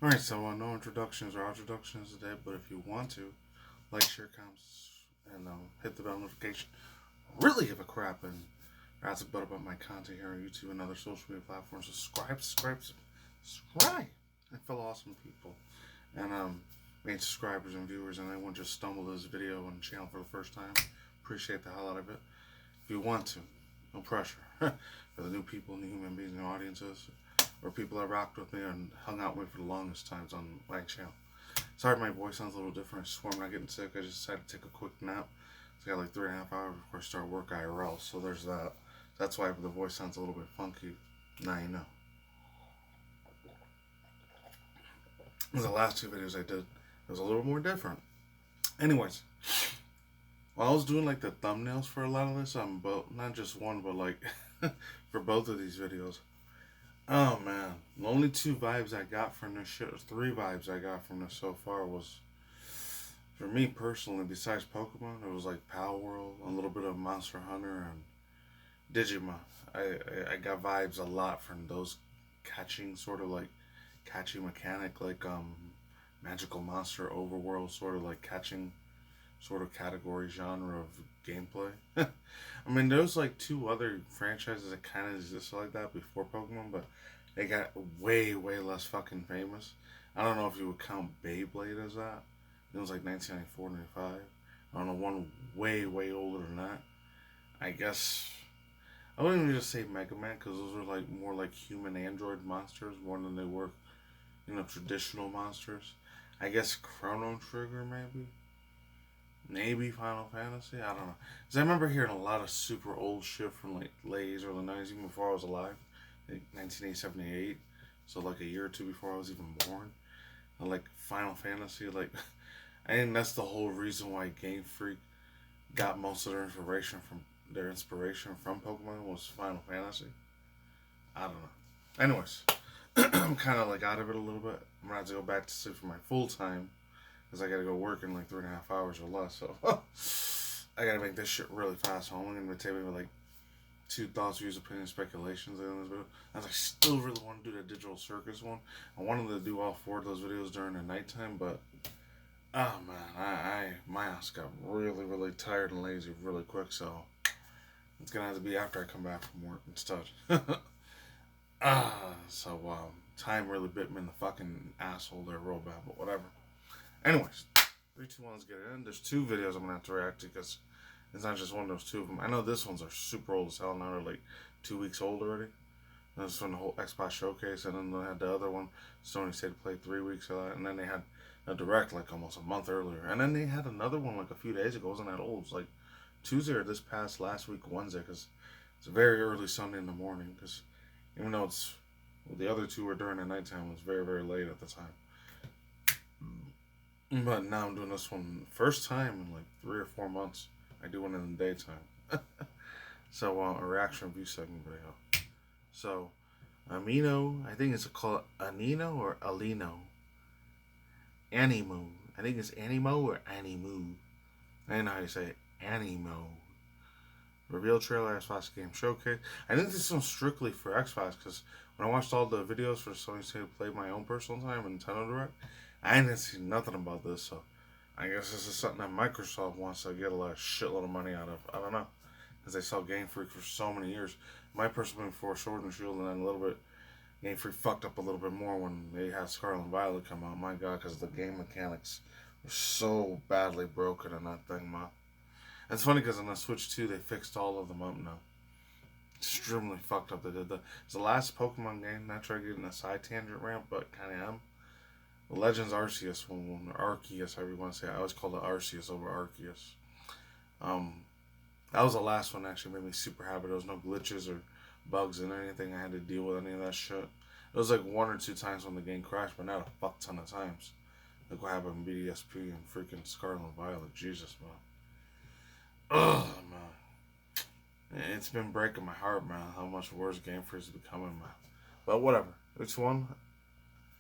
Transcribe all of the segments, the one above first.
Alright, so no introductions or introductions today, but if you want to, like, share, comments, and hit the bell notification. Really give a crap and that's about my content here on YouTube and other social media platforms. Subscribe, and fellow awesome people, and main subscribers and viewers, and anyone just stumbled this video on the channel for the first time. Appreciate the hell out of it. If you want to, no pressure. For the new people, new human beings, new audiences, or people that rocked with me and hung out with me for the longest times on my channel. Sorry my voice sounds a little different. I swear I'm not getting sick. I just decided to take a quick nap. So I got like 3.5 hours before I start work IRL. So there's that. That's why the voice sounds a little bit funky. Now you know. The last two videos I did, it was a little more different. Anyways, while I was doing like the thumbnails for a lot of this, not just one, but like for both of these videos. Oh man, the only two vibes I got from this shit, or three vibes I got from this so far was, for me personally, besides Pokemon, it was like Pal World, a little bit of Monster Hunter, and Digimon. I got vibes a lot from those catching, sort of like catching mechanic, like Magical Monster Overworld, sort of like catching sort of category genre of gameplay. I mean, there's like two other franchises that kind of existed like that before Pokemon, but they got way less fucking famous. I don't know if you would count Beyblade as that. It was like 1994, 95. I don't know, one way older than that. I guess I wouldn't even just say Mega Man, because those were like more like human android monsters more than they were, traditional monsters. I guess Chrono Trigger maybe Final Fantasy. I don't know. Cause I remember hearing a lot of super old shit from like late early '90s, even before I was alive, like 1978. So like a year or two before I was even born. And like Final Fantasy, like I think that's the whole reason why Game Freak got most of their inspiration from Pokemon was Final Fantasy. I don't know. Anyways, I'm kind of like out of it a little bit. I'm gonna have to go back to sleep for my full time because I gotta go work in like 3.5 hours or less. So I gotta make this shit really fast. So I'm only gonna take me like two thoughts, views, opinions, speculations in this video. As I still really want to do that digital circus one. I wanted to do all four of those videos during the nighttime, but oh man, my ass got really tired and lazy really quick. So it's gonna have to be after I come back from work instead. So time really bit me in the fucking asshole there real bad, but whatever. Anyways, 3, 2, 1, let's get it in. There's two videos I'm gonna have to react to because it's not just one of those two of them. I know this ones are super old as hell now. They're like 2 weeks old already. This is from the whole Xbox showcase, and then they had the other one. Sony said to play 3 weeks of that, and then they had a direct like almost a month earlier, and then they had another one like a few days ago. It wasn't that old. It's like Tuesday or this past last week Wednesday, because it's a very early Sunday in the morning. Because even though the other two were during the nighttime, it was very late at the time. But now I'm doing this one first time in like 3 or 4 months. I do one in the daytime. So a reaction review segment video. So Amiino, I think it's called Aniimo or Alino. Aniimo. I think it's Aniimo or Animu. I don't know how you say it. Aniimo. Reveal trailer, Xbox game showcase. I think this one's strictly for Xbox because when I watched all the videos for Sony State to play my own personal time and Nintendo Direct, I didn't see nothing about this. So I guess this is something that Microsoft wants to get a lot of shitload of money out of. I don't know, because they sell Game Freak for so many years. My personal opinion for Sword and Shield, and then a little bit Game Freak fucked up a little bit more when they had Scarlet and Violet come out. My God, because the game mechanics were so badly broken in that thing, man. It's funny because on the Switch 2, they fixed all of them up now. Extremely fucked up they did that. It's the last Pokemon game, not trying to get in a side tangent ramp, but kind of am. The Legends Arceus one, or Arceus, however you want to say it. I always call it Arceus over Arceus. That was the last one that actually made me super happy. There was no glitches or bugs and anything. I had to deal with any of that shit. It was like 1 or 2 times when the game crashed, but not a fuck ton of times. Look what happened in BDSP and freaking Scarlet and Violet. Jesus, man. Ugh, man. It's been breaking my heart, man, how much worse Game Freak is becoming, man. But whatever. Which one?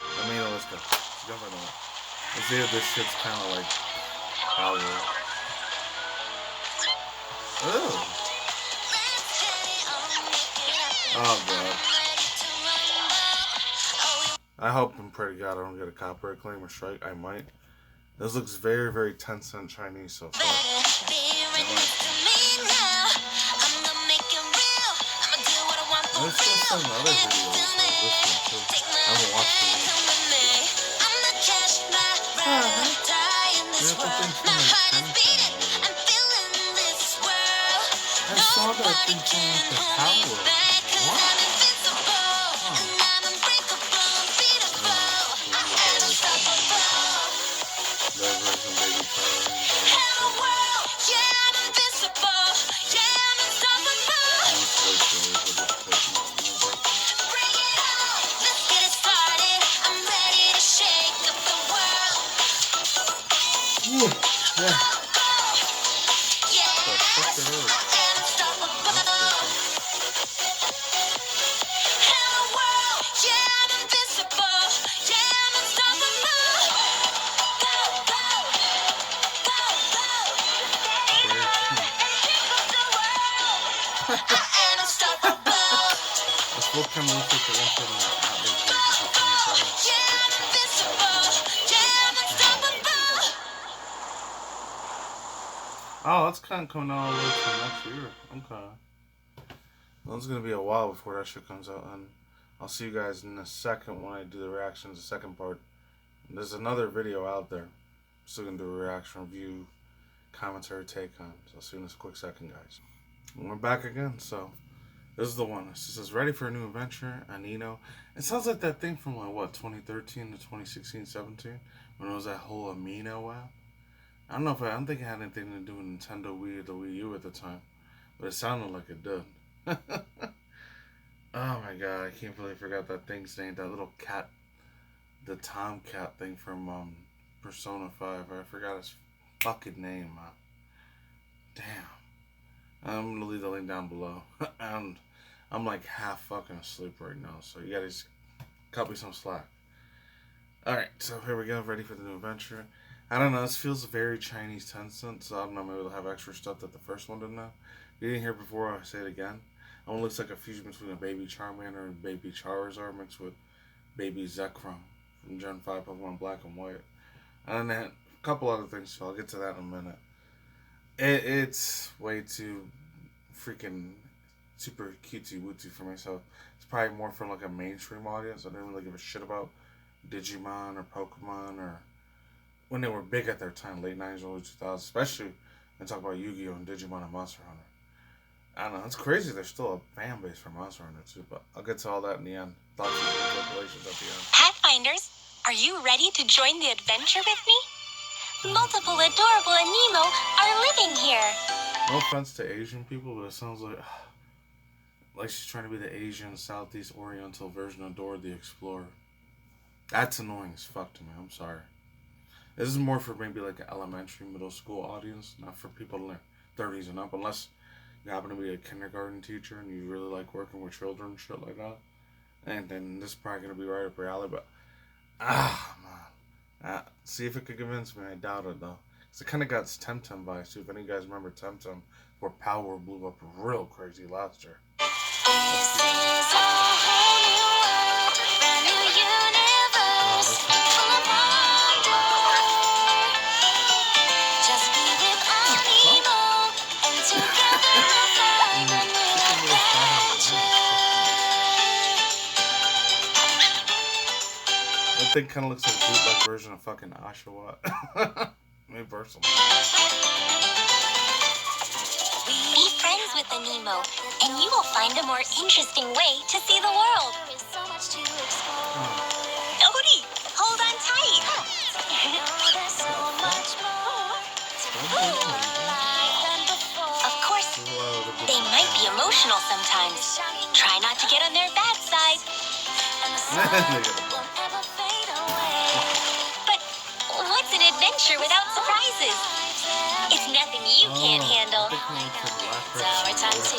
I mean, let's go. Jump right on it. Let's see if this shit's kind of like how oh. Oh, God. I hope and pray to God I don't get a copyright claim or strike. I might. This looks very, very Tencent Chinese so far. There's still some other videos like this one too. I haven't watched it yet. I saw that thing from like the tower. What? What kind of looks like the one from the Oh, that's kind of coming out all the way from next year. Okay. Well, it's going to be a while before that shit comes out, and I'll see you guys in a second when I do the reactions, the second part. There's another video out there. I'm still going to do a reaction review, commentary take on. So I'll see you in a quick second, guys. And we're back again, so this is the one. It says, ready for a new adventure, Aniimo. It sounds like that thing from, like, what, 2013 to 2016, 17? When it was that whole Amiino app. I don't think it had anything to do with Nintendo Wii or the Wii U at the time. But it sounded like it did. Oh my god, I can't believe I forgot that thing's name. That little cat, the Tomcat thing from Persona 5. I forgot his fucking name. Damn. I'm gonna leave the link down below. And I'm like half fucking asleep right now, so you gotta just cut me some slack. Alright, so here we go, ready for the new adventure. I don't know, this feels very Chinese Tencent, so I don't know, maybe they'll have extra stuff that the first one didn't have. You didn't hear it before, I say it again. It looks like a fusion between a Baby Charmander and Baby Charizard mixed with Baby Zekrom from Gen 5 Pokemon Black and White. And then a couple other things, so I'll get to that in a minute. It's way too freaking super cutesy-wootsy for me, so it's probably more for like a mainstream audience. I don't really give a shit about Digimon or Pokemon or when they were big at their time, late 90s, early 2000s, especially when talk about Yu-Gi-Oh! And Digimon and Monster Hunter. I don't know, it's crazy there's still a fan base for Monster Hunter too, but I'll get to all that in the end. Thoughts and congratulations at the end. Pathfinders, are you ready to join the adventure with me? Multiple adorable Aniimo are living here. No offense to Asian people, but it sounds like she's trying to be the Asian Southeast Oriental version of Dora the Explorer. That's annoying as fuck to me, I'm sorry. This is more for maybe like an elementary, middle school audience, not for people in their 30s and up, unless you happen to be a kindergarten teacher and you really like working with children and shit like that. And then this is probably going to be right up your alley, but man. See if it could convince me. I doubt it though. Because it kind of got Temtem vibes too. If any of you guys remember Temtem, where Power blew up real crazy last year. This is a whole new world, brand new universe, full of wonder. Just be with Aniimo, and together we'll find a new adventure. That thing kind of looks like a bootleg version of fucking Oshawott. Maybe personally. Be friends with Aniimo, and you will find a more interesting way to see the world. Odie, hold on tight. Of course, they might be emotional sometimes. Try not to get on their bad side. But what's an adventure without surprises? It's nothing you can't handle. It's our time to.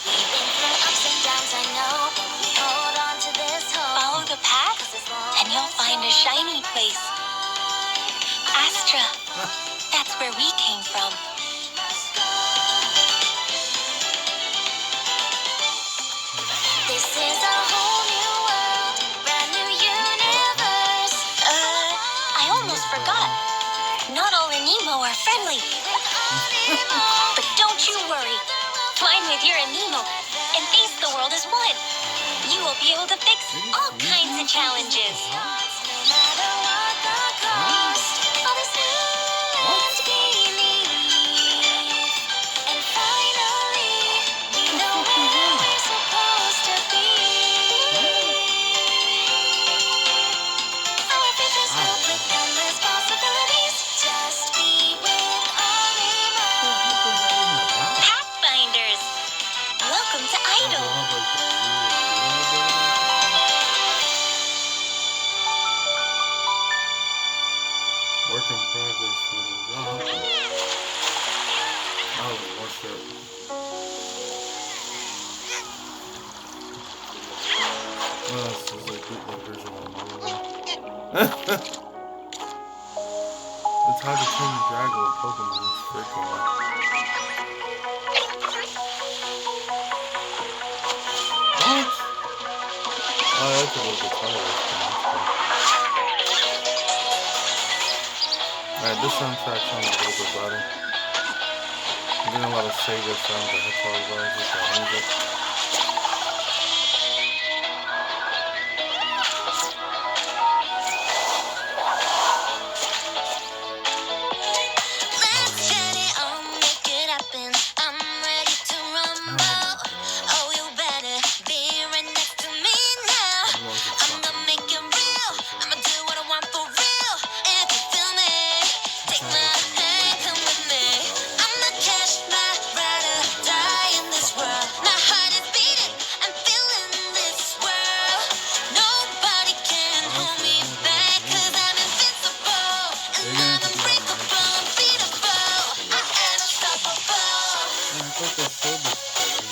We've been through ups and downs, I know, but we hold on to this hope. Follow the path, and you'll find a shiny place. Astra, that's where we came from. This is a whole new world, brand Aniimo are friendly. But don't you worry. Twine with your Aniimo and face the world as one. You will be able to fix all kinds of challenges. No matter what the cost, all this land beneath. And finally, we know where we're supposed to be. Our future's filled with endless possibilities. Just be with Amiimo. Pathfinders, welcome to Idol. Work in progress. Oh, what's that? Oh, this is like the visual novel. It's hard to train a dragon with Pokemon. It's freaking out. What? Oh, that's a little bit tired. Alright, this soundtrack sounds a little bit better. I'm getting a lot of Sega sounds, the Hedgehog vibes with that music. Let's get it on, make it happen. I'm ready to rumble. Oh, you better be right next to me now. I'm gonna make it real. I'ma do what I want for real. If you feel me, take my hand, come with me. I'm the cash, my ride or die in this world. My heart is beating, I'm feeling this world. Nobody can hold me back, 'cause I'm invincible. And I'm unbreakable, unbeatable. I am unstoppable. I thought they showed this together.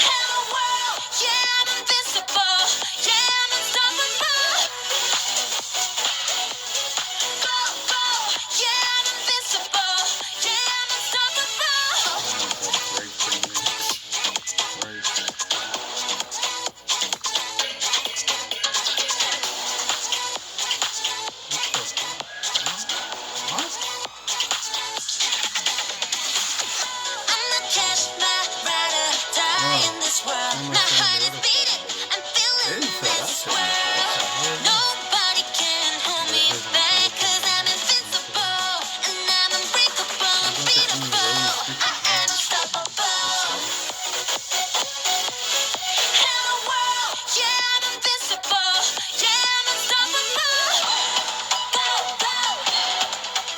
Hello world, yeah, I'm invincible. Yeah, I'm unstoppable. Go, go, yeah, I'm invincible. Yeah, I'm unstoppable. I'm the cash, my ride or die in this world. My heart is beating, I'm feeling this world. Nobody can hold me back, 'cause I'm invincible. And I'm unbreakable, unbeatable. I am unstoppable. Hello world, yeah, I'm invincible. Yeah, I'm unstoppable. Go, go,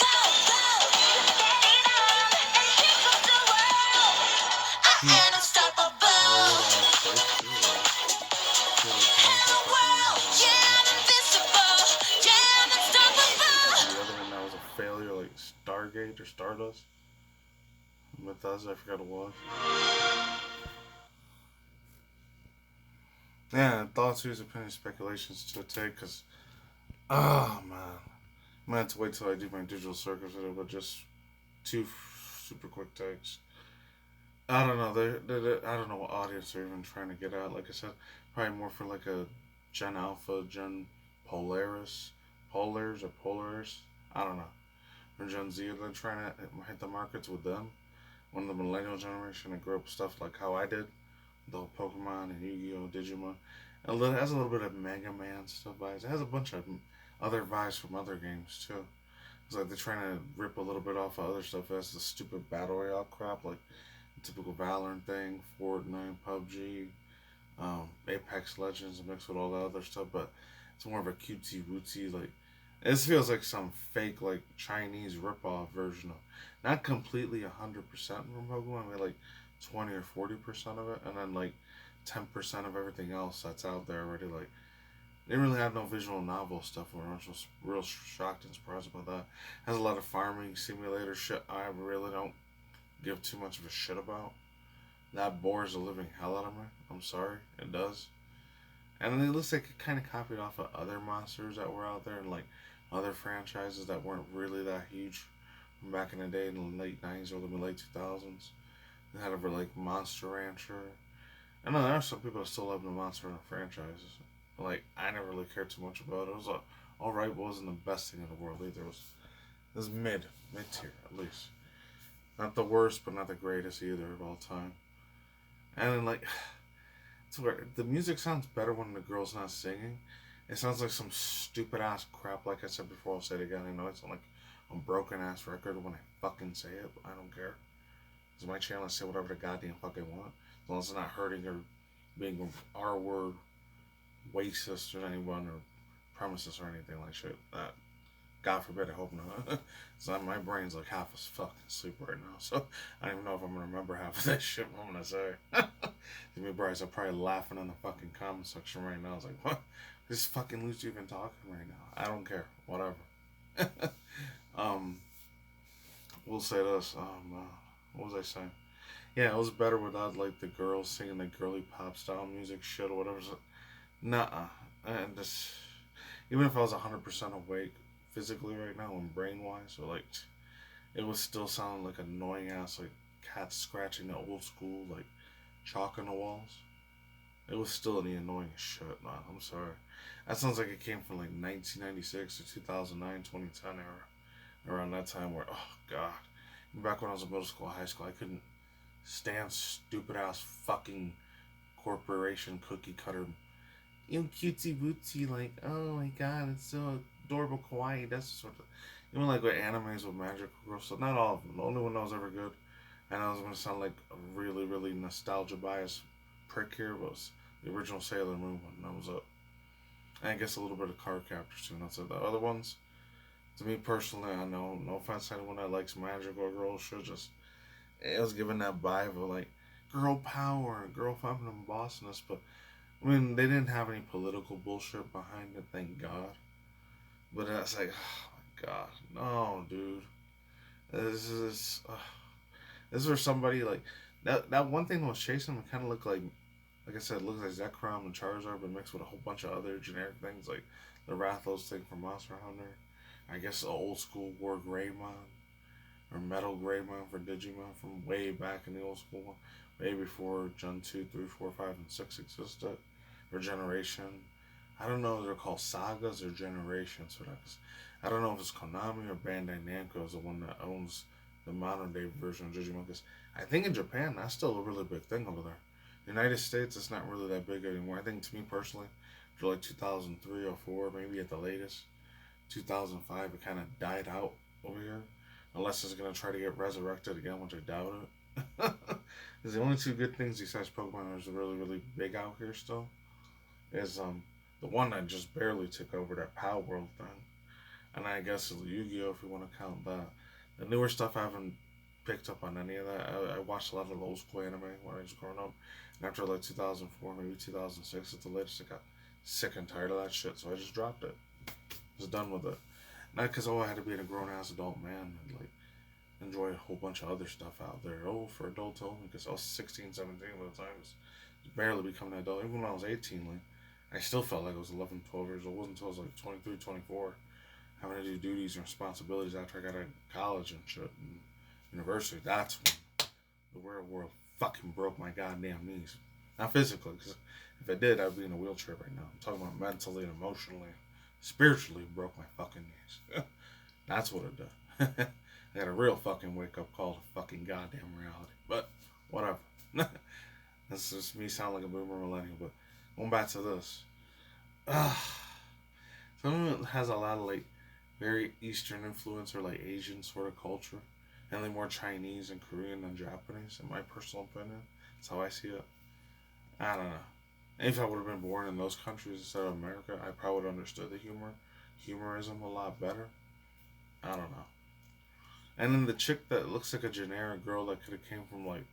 go, go. Get it on, and here comes the world. I am unstoppable. Hello world, yeah, I'm invincible. Yeah, I'm unstoppable. The other one that was a failure, like Stargate or Stardust. Bethesda, I forgot what it was. Yeah, thoughts, views, opinions, speculations to take, because, oh man. I'm gonna have to wait till I do my digital circus video, but just two super quick takes. I don't know. I don't know what audience they're even trying to get at. Like I said, probably more for like a Gen Alpha, Gen Polaris, Polars or Polaris. I don't know. Or Gen Z. They're trying to hit the markets with them. One of the millennial generation that grew up with stuff like how I did, the whole Pokemon and Yu-Gi-Oh, Digimon. It has a little bit of Mega Man stuff vibes. It has a bunch of other vibes from other games too. It's like they're trying to rip a little bit off of other stuff. It has the stupid battle royale crap, like typical Valorant thing, Fortnite, PUBG, Apex Legends mixed with all the other stuff, but it's more of a cutesy wootsy, like, this feels like some fake, like, Chinese ripoff version of, not completely 100% from Pokemon, I mean, like, 20 or 40% of it, and then, like, 10% of everything else that's out there already, like, they didn't really have no visual novel stuff, where I was real shocked and surprised about that. It has a lot of farming simulator shit I really don't give too much of a shit about. That bores the living hell out of me. I'm sorry, it does. And it looks like it kind of copied off of other monsters that were out there and like other franchises that weren't really that huge from back in the day in the late 90s or the late 2000s. They had over like Monster Rancher. I know there are some people that still love the Monster Hunter franchises. Like, I never really cared too much about it. It was alright, but it wasn't the best thing in the world either. It was It was mid tier at least. Not the worst, but not the greatest either of all time. And then like, it's where the music sounds better when the girl's not singing. It sounds like some stupid ass crap. Like I said before, I'll say it again. I know it's like a broken ass record when I fucking say it. But I don't care. It's my channel. I say whatever the goddamn fuck I want, as long as it's not hurting or being R word, racist or anyone or premises or anything like shit. That God forbid, I hope not. So my brain's like half as fucking asleep right now. So I don't even know if I'm gonna remember half of that shit I'm gonna say. To me, Bryce, I'm probably laughing in the fucking comment section right now. I was like, what? This fucking loose even talking right now. I don't care. Whatever. We'll say this. What was I saying? Yeah, it was better without like the girls singing the girly pop style music shit or whatever. So, nah, and this, even if I was 100% awake physically right now and brain wise, so like, it was still sounding like annoying ass like cats scratching the old school like chalk on the walls. It was still the annoying shit, man. I'm sorry. That sounds like it came from like 1996 to 2009, 2010 era. Around that time where, oh god. Back when I was in middle school, high school, I couldn't stand stupid ass fucking corporation cookie cutter. You know, cutesy bootsy, like, oh my god, it's so adorable, kawaii. That's the sort of. You know, like with animes with magical girls. So, not all of them. The only one that was ever good, and I was going to sound like a really, really nostalgia bias prick here, was the original Sailor Moon one. That was it. And I guess a little bit of card captors too. And that's it. The other ones, to me personally, I know, no offense to anyone that likes magical girls, should just, it was giving that vibe of like girl power, girl feminine bossness, but I mean, they didn't have any political bullshit behind it, thank God. But it's like, oh my god, no, dude. This is for somebody like that one thing that was chasing him kind of looked like I said, it looks like Zekrom and Charizard, but mixed with a whole bunch of other generic things like the Rathos thing from Monster Hunter. I guess the old school War Greymon or Metal Greymon for Digimon from way back in the old school one, way before Gen 2, 3, 4, 5, and 6 existed, or Generation. I don't know if they're called Sagas or Generations for that. I don't know if it's Konami or Bandai Namco is the one that owns the modern day version of Digimon. Because I think in Japan, that's still a really big thing over there. United States, it's not really that big anymore. I think to me personally, for like 2003 or 4, maybe at the latest, 2005, it kind of died out over here. Unless it's going to try to get resurrected again, which I doubt it. Because the only two good things besides Pokemon is really, really big out here still is the one that just barely took over, that Power World thing. And I guess Yu-Gi-Oh! If you want to count that. The newer stuff I haven't picked up on any of that. I watched a lot of the old school anime when I was growing up. And after like 2004, maybe 2006 at the latest, I got sick and tired of that shit, so I just dropped it. I was done with it. Not because I had to be a grown-ass adult man and like enjoy a whole bunch of other stuff out there. Oh, for adults only, because I was 16, 17 at the time. I was barely becoming an adult. Even when I was 18, like, I still felt like I was 11, 12 years old. It wasn't until I was like 23, 24, having to do duties and responsibilities after I got out of college and shit and university. That's when the real world fucking broke my goddamn knees. Not physically, because if I did, I'd be in a wheelchair right now. I'm talking about mentally and emotionally, spiritually broke my fucking knees. That's what it did. I got a real fucking wake up call to fucking goddamn reality. But whatever. That's just me sound like a boomer millennial. But going back to this, some of it has a lot of like very Eastern influence or like Asian sort of culture, and like more Chinese and Korean than Japanese. In my personal opinion, that's how I see it. I don't know. If I would have been born in those countries instead of America, I probably would have understood the humorism a lot better. I don't know. And then the chick that looks like a generic girl that could have came from like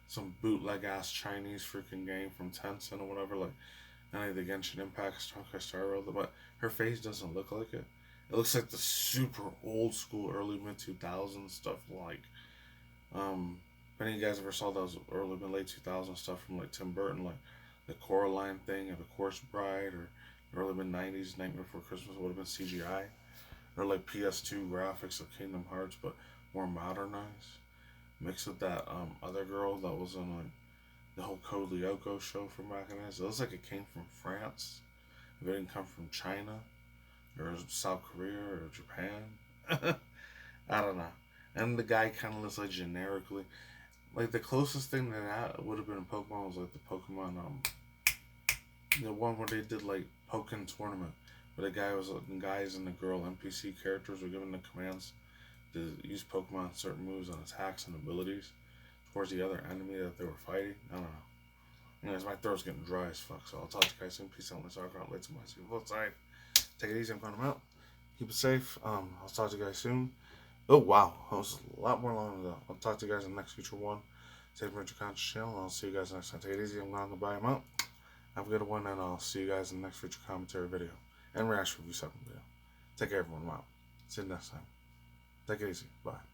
some bootleg ass Chinese freaking game from Tencent or whatever, like any of the Genshin Impact Star Rail, but her face doesn't look like it. It looks like the super old school early mid 2000s stuff, like if any of you guys ever saw those early mid late 2000s stuff from like Tim Burton, like the Coraline thing or the Corpse Bride, or early mid 90s Nightmare Before Christmas would have been CGI, or like PS2 graphics of Kingdom Hearts but more modernized, mixed with that other girl that was on like the whole Code Lyoko show from back in the day. It looks like it came from France. If it didn't come from China or South Korea or Japan. I don't know. And the guy kind of looks like generically. Like the closest thing to that would have been in Pokemon was like the Pokemon, the one where they did like Pokken Tournament, where the guys and the girl NPC characters were given the commands to use Pokemon certain moves and attacks and abilities towards the other enemy that they were fighting. I don't know. Anyways, my throat's getting dry as fuck, so I'll talk to you guys soon. Peace out, my soccer out. Let's see you outside. Take it easy. I'm going out. Keep it safe. I'll talk to you guys soon. Oh wow, that was a lot more long ago. I'll talk to you guys in the next future one. Save Major Conscious channel, and I'll see you guys next time. Take it easy. I'm going to buy them out. Have a good one, and I'll see you guys in the next future commentary video and reaction review 7 video. Take care, everyone. I'm out. See you next time. Take it easy. Bye.